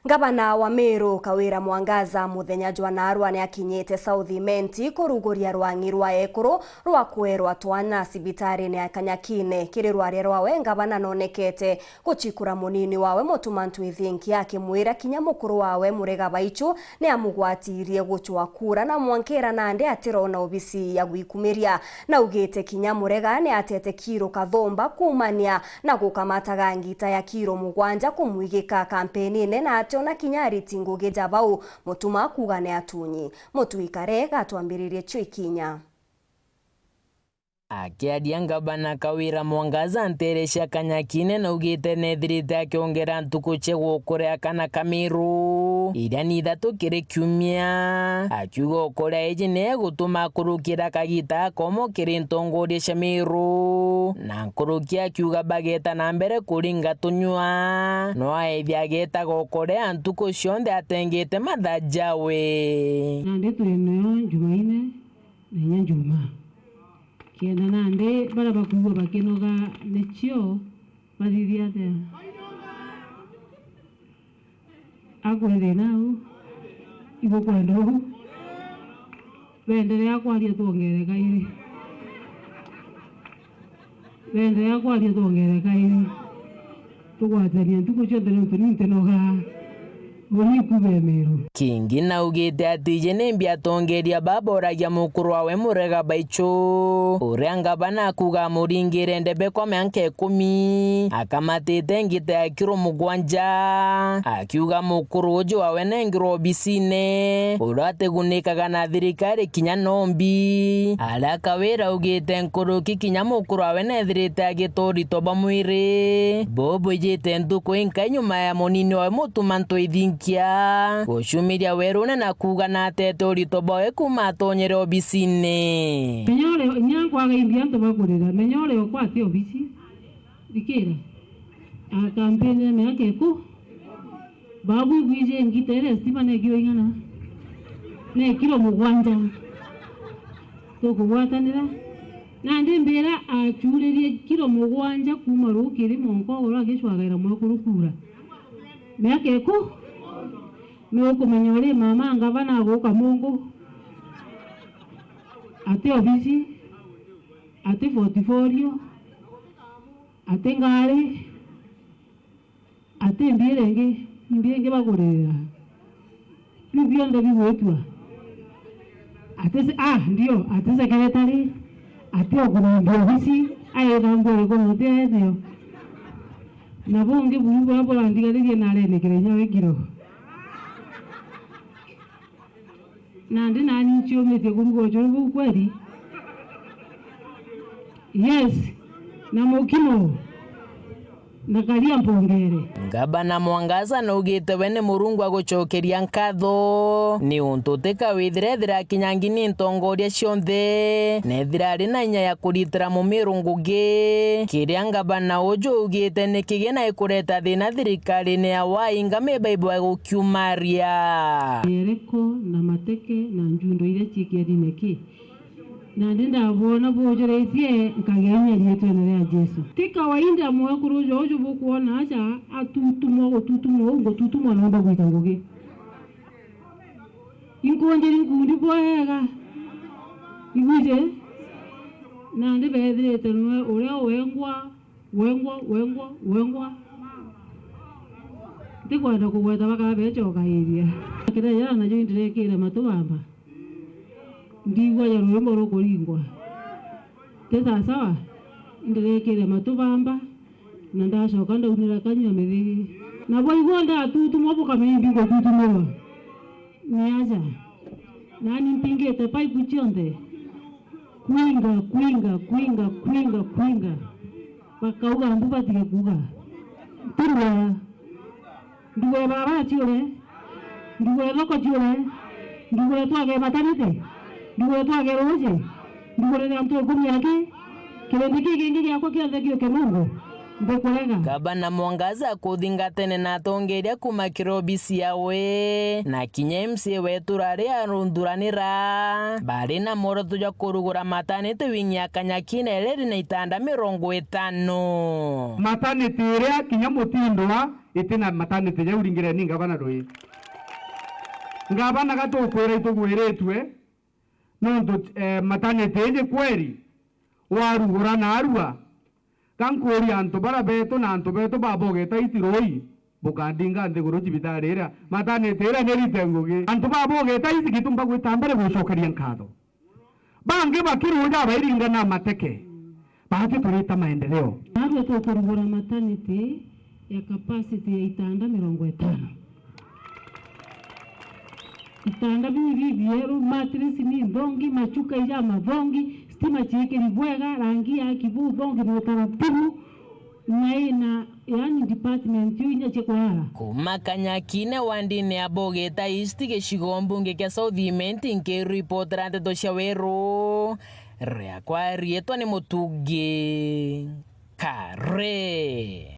Gavana wa Meru Kawira Mwangaza muthenya Jwanarwa ni akinyite Southimenti kuruguria rwangi rwa ekuru rwa kwerwa twana sibitari ni akanyakine kiri rwaria rwawe gavana nonekete guchikura munini wawe Mutumantu Ithinki akimwira kinya mukuru wawe Murega Baichu ni amugwatirie guchwa kura na mwankera nande atirona obisi ya gwikumiria na ugite kinya Murega ni atete Kiro Kathomba kumania na gukamataga ngita ya Kiro Mugwanja kumwigika kampeni na ona kinyari tinguge jabau mutuma kugane atunyi mutuikare gatwambiririe cyo ikinya akiadia gavana Kawira Mwangaza nteresha kanyakine na ugite nethirite akiongera ntuku chegukure kana Kamiru iria ni ithatu kiri kiumia akiuga ukore eji ne gutuma kurukira kagita komo kiri ntongoria cia Meru na kurukia akiuga bageta na mbere kuringa tunywa no aithiageta gukore antuku cionthe atengete mathajawe nande turi nayo Jumaine na Njuma kenda nande bara bakuwa bakenoga necio bathithiate agwere nao igo kwendo benderea kwaria tuongereka iri benderea kwaria tuongereka iri tugwatania ntuku cionthe nintenoga Kingi na ugite atije nembi atongeria baboragia mukuru wawe Murega Baichu uria gavana akuga muringire ndebe kwa miaka 10 akamatite ngita ya Kiro Mugwanja akiuga mukuru uju wawe nengiro obisine urategunikaga na thirikari kinya nombi ala Kawira ugite nkuruki kinya mukuru wawe nethirite agitorito bamwiri bobo ijite ntuku inka nyuma ya munini wawe Mutumantu Ithinki gushumiria werune na kuga na tete urito boe kuma tonyere obisine menyore nyangwaga imbia nto bakurira menyore okwati obisi dikira a kampeni me akeku babu gwije ngitere stima ne gyo ingana ne Kiro Mugwanja to kugwatanira na ndimbira achuririe Kiro Mugwanja kuma rukiri monko ora gishwagaira mwakurukura me akeku nuko menyore mama gavana goka Mungu ate obisi ate 44 ate ngari ate mbirenge bagorera nubionde bigotwa ate ndio ate secretary ate ogona obisi ayera ngore ko ndio na bonge buru hapo andigalie nare nekerenya wekiro nandi nani chiomete kurugo chorugo kweli yes na mokimo nakaria mpongere gavana Mwangaza no ugite wene murungu agucokeria nkatho ni untuteka withirethira kinyangini ntongoria cionthe nethirari na inya ya kuritira mumiru ngugi kiria gavana uju ugite nikigena ikureta thina thirikari ni awainga mebaibo gukiumaria yereko na mateke na njundo ile chikiari neki na ndenda bona bojeretie nkagenya yetu ya Yesu tika wainda mwa kurujo ojo bukuona acha atutumo na ndo gwitangoge inkonjeri ngundi boega iguje na ndi bedrete no ore wengwa ndikwenda kugweta bakabecho kairia kira yana najo indirekire matubamba ndigwa ya rwembo rokoringwa tesa sawa indirekire matubamba na ndashoka ndaunira kanya mithigi na boigonda atutumo bukamimbi go tutumo niaja nani mpingete pipe chionde kwinga bakauga mbuba tige kuga turwa nduwe baba chiole nduwe loko chiole nduwe twage matanite nduwe twage roje nduwe na mtu kumi yake kile ndiki kingi yako kianza kio kemungu Ndekorega. Gavana Mwangaza kuthingatene na atongeria kuma kirobisi yawe na kinya MC wetu rari arunduranira bari na moroto ja kurugura matanete wingi ya Kanyakine eleri na itanda 50. Matanete iria kinya mutindwa itina matanete ya uringire ni gavana roi ngavana gatukwira itugwiritwe nondu matanete ije kweri warugura na arua kankuri antu bara beto na antu beto babogeta itiroi bukandinga ndiguru cibitari ira matanete ira neritengugi antu babogeta isigitumba gwitambere gucokeria nkatho bangi bakiruja bairinga na mateke bahati turita maendeleo Nabyo tukurugura maternity ya capacity ya itanda 50. Itanda bibi bieru matress ni ndongi machuka ija mavongi stima chike libwega rangi ya kibu ndongi na utaratibu na yani department yu inyache kwa kuma Kanyakine wandine abogeta isti gicigo mbunge kia Southiment nkiripotera ndeto cia weru ria kwa rietwa ni Mutungi Kare.